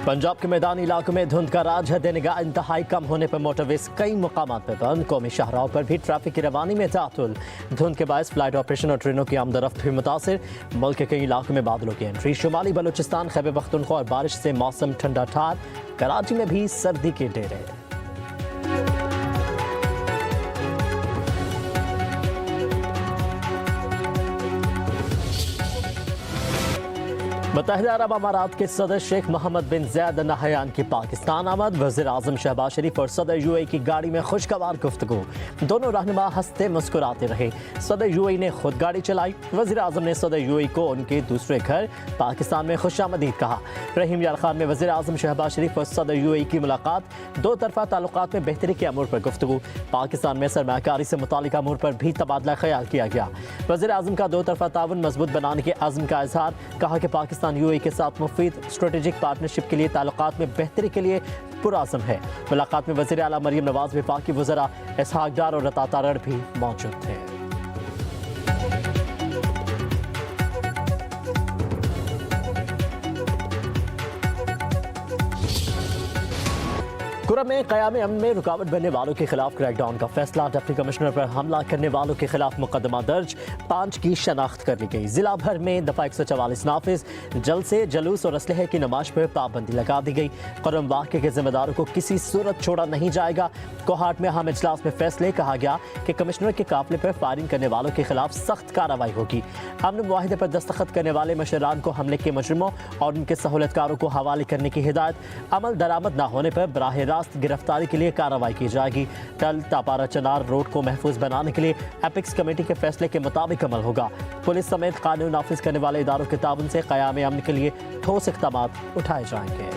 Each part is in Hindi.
पंजाब के मैदानी इलाकों में धुंध का राज है। निगाह इंतहाई कम होने पर मोटरवेज कई मुकामात पर बंद। कौमी शाहराहों पर भी ट्रैफिक की रवानी में तातुल। धुंध के बायस फ्लाइट ऑपरेशन और ट्रेनों की आमदरफ्त भी मुतासिर। मुल्क के कई इलाकों में बादलों की एंट्री। शुमाली बलूचिस्तान खैबर पख्तूनख्वा और बारिश से मौसम ठंडा ठार। कराची में भी सर्दी के डेरे। मुत्तहिदा अरब अमारात के सदर शेख मोहम्मद बिन ज़ैद अल नहयान की पाकिस्तान आमद। वज़ीर आज़म शहबाज शरीफ और सदर यूएई की गाड़ी में खुशगवार गुफ्तगू। दोनों रहनुमा हंसते मुस्कुराते रहे। सदर यूएई ने खुद गाड़ी चलाई। वज़ीर आज़म ने सदर यूएई को उनके दूसरे घर पाकिस्तान में खुशामदीद कहा। रहीम यार खान में वज़ीर आज़म शहबाज शरीफ और सदर यूएई की मुलाकात। दो तरफा ताल्लुकात में बेहतरी के अमूर पर गुफ्तगू। पाकिस्तान में सरमायाकारी से मुतालिक अमूर पर भी तबादला ख्याल किया गया। वज़ीर आज़म का दो तरफा ताउन मजबूत बनाने के अज़्म का इजहार। कहा कि पाकिस्तान यूएई के साथ मुफीद स्ट्रेटेजिक पार्टनरशिप के लिए ताल्लुकात में बेहतरी के लिए पुरअज़्म है। मुलाकात में वज़ीर आला मरियम नवाज, वफाकी वज़रा इसहाक डार और रता तारड़ भी मौजूद थे। कुरम में क़याम अमन में रुकावट बनने वालों के खिलाफ क्रैकडाउन का फैसला। डिप्टी कमिश्नर पर हमला करने वालों के खिलाफ मुकदमा दर्ज। 5 की शनाख्त कर ली गई। जिला भर में दफा 144 नाफिज। जलसे, जुलूस और असलहे की नमाज पर पाबंदी लगा दी गई। कुरम वाक़े के जिम्मेदारों को किसी सूरत छोड़ा नहीं जाएगा। कोहाट में अहम इजलास में फैसले। कहा गया कि कमिश्नर के काफिले पर फायरिंग करने वालों के खिलाफ सख्त कार्रवाई होगी। अमन मुआहिदे पर दस्तखत करने वाले मशरान को हमले के मुजरिमों और उनके सहूलतकारों को हवाले करने की हिदायत। अमल दरामद न होने पर बराह रास्त गिरफ्तारी के लिए कार्रवाई की जाएगी। टल तापारा चनार रोड को महफूज बनाने के लिए एपिक्स कमेटी के फैसले के मुताबिक अमल होगा। पुलिस समेत कानून नाफिज करने वाले इदारों के ताउन से क़याम अमन के लिए ठोस इक़दाम उठाए जाएंगे।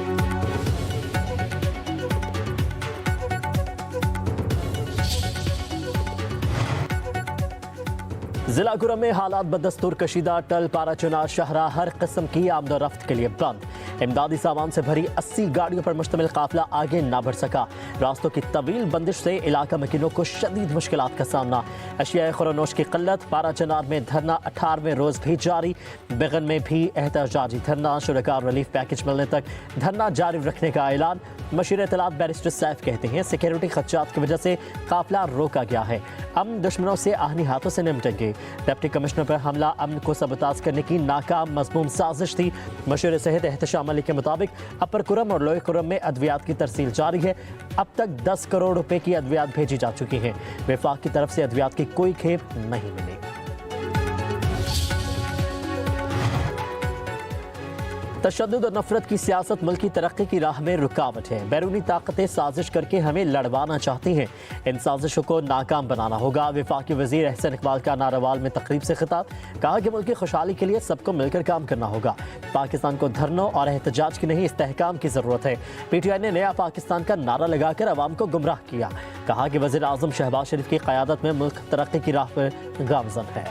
जिला कुरम में हालात बदस्तूर कशीदा। टल पारा चुनार शाहरा हर किस्म की आमदोरफ्त के लिए बंद। इमदादी सामान से भरी 80 गाड़ियों पर मुश्तमिल काफिला आगे ना बढ़ सका। रास्तों की तवील बंदिश से इलाका मकीनों को शदीद मुश्किलात का सामना। अशिया खुरानोश की किल्लत। पारा चनार में धरना 18वें रोज भी जारी। बेगन में भी एहतजाजी धरना। शुरका रिलीफ पैकेज मिलने तक धरना जारी रखने का ऐलान। मशीर इत्तलात बैरिस्टर सैफ कहते हैं सिक्योरिटी खदशात की वजह से काफिला रोका गया है। अमन दुश्मनों से आहनी हाथों से निपटेंगे। डिप्टी कमिश्नर पर हमला अमन को सबताज करने की नाकाम मज़मूम साजिश थी। मशूर सेहत एहतशाम अली के मुताबिक अपर कुरम और लोअर कुरम में अद्वियात की तरसील जारी है। अब तक 10 करोड़ रुपए की अद्वियात भेजी जा चुकी हैं। वफाक की तरफ से अद्वियात की कोई खेप नहीं मिली। तशद्दुद और नफरत की सियासत मुल्क की तरक्की की राह में रुकावट है। बैरूनी ताकतें साजिश करके हमें लड़वाना चाहती हैं। इन साजिशों को नाकाम बनाना होगा। वफाकी वजीर अहसन इकबाल का नारावाल में तकरीब से खिताब। कहा कि मुल्क की खुशहाली के लिए सबको मिलकर काम करना होगा। पाकिस्तान को धरनों और एहतजाज की नहीं इस्तेहकाम की जरूरत है। PTI ने नया पाकिस्तान का नारा लगाकर अवाम को गुमराह किया। कहा कि वजीर आजम शहबाज शरीफ की क़यादत में मुल्क तरक्की की राह पर गामजन है।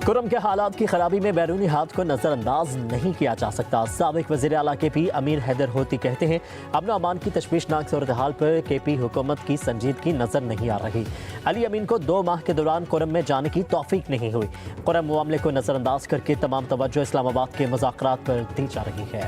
कुरम के हालात की खराबी में बैरूनी हाथ को नज़रअंदाज नहीं किया जा सकता। साबिक वज़ीर आला KP अमीर हैदर होती कहते हैं अमन अमान की तशवीशनाक सूरत हाल पर KP हुकूमत की संजीदगी नजर नहीं आ रही। अली अमीन को 2 माह के दौरान कुरम में जाने की तौफीक नहीं हुई। कुरम मामले को नज़रअंदाज करके तमाम तवज्जो इस्लामाबाद के मुज़ाकरात पर दी जा रही है।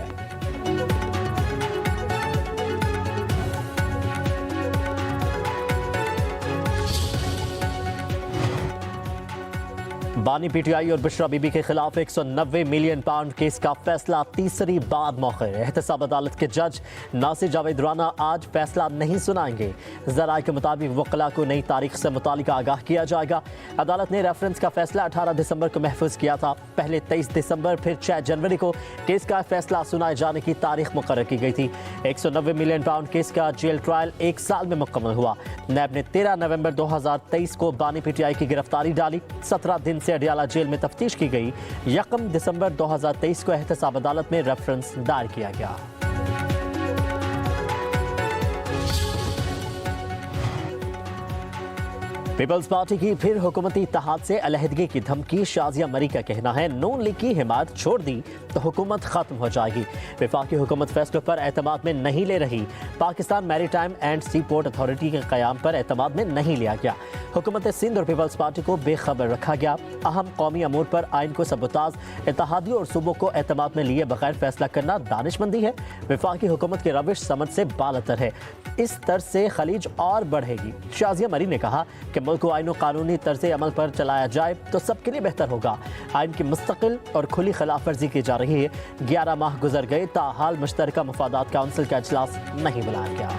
बानी PTI और बुशरा बीबी के खिलाफ 190 मिलियन पाउंड केस का फैसला तीसरी बार मौखर। एहतसाब अदालत के जज नासिर जावेद राना आज फैसला नहीं सुनाएंगे। ज़राए के मुताबिक वकला को नई तारीख से मुतालिका आगाह किया जाएगा। अदालत ने रेफरेंस का फैसला 18 दिसंबर को महफूज किया था। पहले 23 दिसंबर फिर 6 जनवरी को केस का फैसला सुनाए जाने की तारीख मुकर्रर की गई थी। 190 मिलियन पाउंड केस का जेल ट्रायल 1 साल में मुकम्मल हुआ। नैब ने 13 नवंबर 2023 को बानी PTI की गिरफ्तारी डाली। 17 दिन से अडियाला जेल में तफ्तीश की गई। 1 दिसंबर 2023 को एहतसाब अदालत में रेफरेंस दायर किया गया। पीपल्स पार्टी की फिर हुकूमती इत्तेहाद से अलहदगी की धमकी। शाजिया मरी का कहना है नून लीग की हिमायत छोड़ दी तो हुकूमत खत्म हो जाएगी। वफाकी हुकूमत फैसलों पर एतमाद में नहीं ले रही। Pakistan maritime and sea port authority के क़याम पर एतमाद में नहीं लिया गया। हुकूमत सिंध और पीपल्स पार्टी को बेखबर रखा गया। अहम कौमी अमूर पर आइन को सबूताज इत्तेहादियों और सूबों को एतमाद में लिए बगैर फैसला करना दानिशमंदी है। वफाकी हुकूमत की रविश समझ से बालतर है। इस तर्ज से खलीज और बढ़ेगी। शाजिया मरी ने कहा कि मुल्क को आइन और कानूनी तर्ज अमल पर चलाया जाए तो सबके लिए बेहतर होगा। आइन की मुस्तकिल और खुली खिलाफ वर्जी की जा रही है। 11 माह गुजर गए, ताहाल मुश्तरका मुफादात काउंसिल का इजलास नहीं बुलाया गया।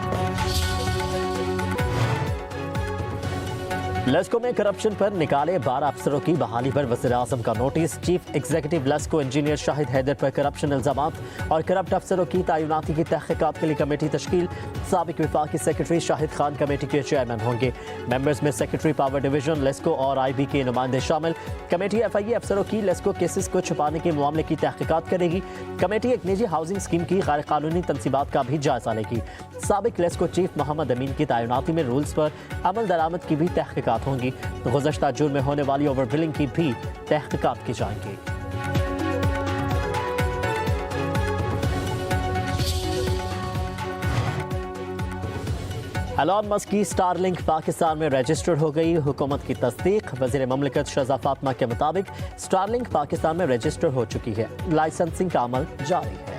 लेस्को में करप्शन पर निकाले 12 अफसरों की बहाली पर वज़ीर-ए-आज़म का नोटिस। Chief executive LESCO engineer Shahid Haider पर करप्शन इल्जामात और करप्ट अफसरों की तैनाती की तहकीकात के लिए कमेटी तश्कील। साबिक वफाकी सेक्रेटरी शाहिद खान कमेटी के चेयरमैन होंगे। मेंबर्स में सेक्रेटरी पावर डिवीजन लेस्को और IB के नुमाइंदे शामिल। कमेटी FIA अफसरों की लेस्को केसेस को छुपाने के मामले की तहकीकात करेगी। कमेटी एक निजी हाउसिंग स्कीम की गैर कानूनी तनसीबात का भी जायजा लेगी। साबिक लेस्को चीफ मोहम्मद अमीन की तैनाती में रूल्स पर अमल दरामद की भी तहकीकात होंगी। गुज़श्ता जून में होने वाली ओवर बिलिंग की भी तहकीकात की जाएंगी। एलन मस्क की स्टारलिंक पाकिस्तान में रजिस्टर्ड हो गई। हुकूमत की तस्दीक। वज़ीर ममलिकत शहज़ा फातिमा के मुताबिक स्टारलिंक पाकिस्तान में रजिस्टर हो चुकी है। लाइसेंसिंग का अमल जारी है।